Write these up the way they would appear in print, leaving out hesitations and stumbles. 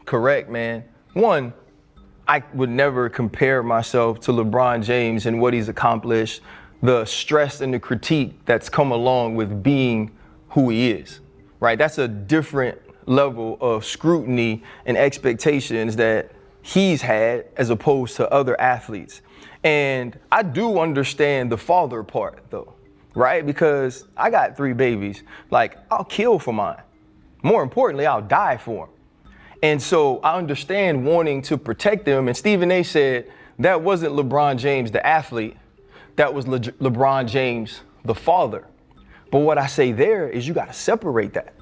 correct, man. One, I would never compare myself to LeBron James and what he's accomplished, the stress and the critique that's come along with being who he is, right? That's a different level of scrutiny and expectations that he's had as opposed to other athletes. And I do understand the father part though, right? Because I got 3 babies. Like, I'll kill for mine. More importantly, I'll die for them. And so I understand wanting to protect them. And Stephen A said that wasn't LeBron James, the athlete. That was LeBron James, the father. But what I say there is you got to separate that,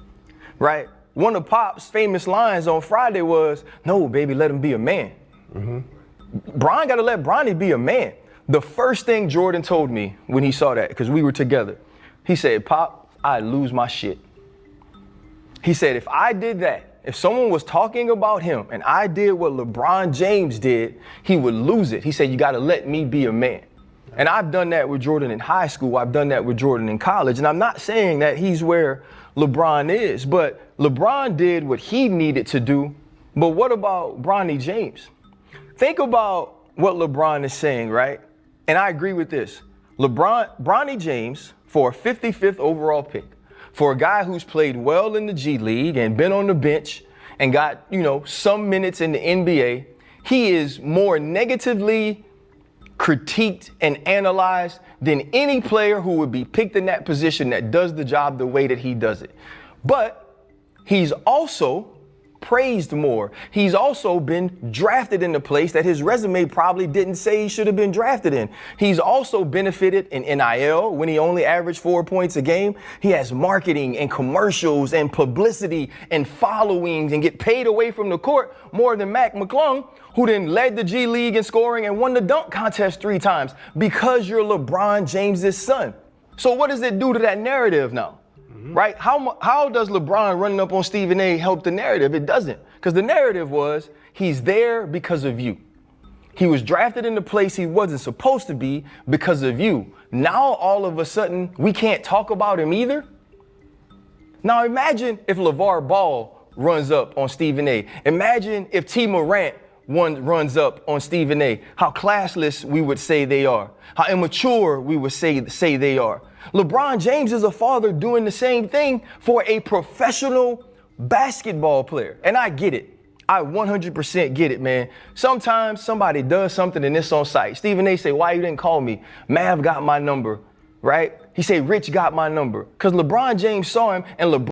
right? One of Pop's famous lines on Friday was, "No, baby, let him be a man." Mm-hmm. Bron got to let Bronny be a man. The first thing Jordan told me when he saw that, because we were together, he said, "Pop, I'd lose my shit." He said, if I did that, if someone was talking about him and I did what LeBron James did, he would lose it. He said, you got to let me be a man. And I've done that with Jordan in high school. I've done that with Jordan in college. And I'm not saying that he's where LeBron is, but LeBron did what he needed to do. But what about Bronny James? Think about what LeBron is saying, right? And I agree with this. Bronny James, for a 55th overall pick, for a guy who's played well in the G League and been on the bench and got, some minutes in the N.b.a, he is more negatively critiqued and analyzed than any player who would be picked in that position that does the job the way that he does it. But he's also praised more. He's also been drafted in a place that his resume probably didn't say he should have been drafted in. He's also benefited in NIL when he only averaged 4 points a game. He has marketing and commercials and publicity and followings and get paid away from the court more than Mac McClung, who then led the G League in scoring and won the dunk contest 3 times because you're LeBron James's son. So what does it do to that narrative now? Right? How does LeBron running up on Stephen A help the narrative? It doesn't. Because the narrative was he's there because of you. He was drafted in the place he wasn't supposed to be because of you. Now, all of a sudden, we can't talk about him either. Now, imagine if LeVar Ball runs up on Stephen A. Imagine if T. Morant runs up on Stephen A. How classless we would say they are. How immature we would say they are. LeBron James is a father doing the same thing for a professional basketball player. And I get it. I 100% get it, man. Sometimes somebody does something and it's on site. Stephen A say, why you didn't call me? Mav got my number, right? He say, Rich got my number. Because LeBron James saw him and LeBron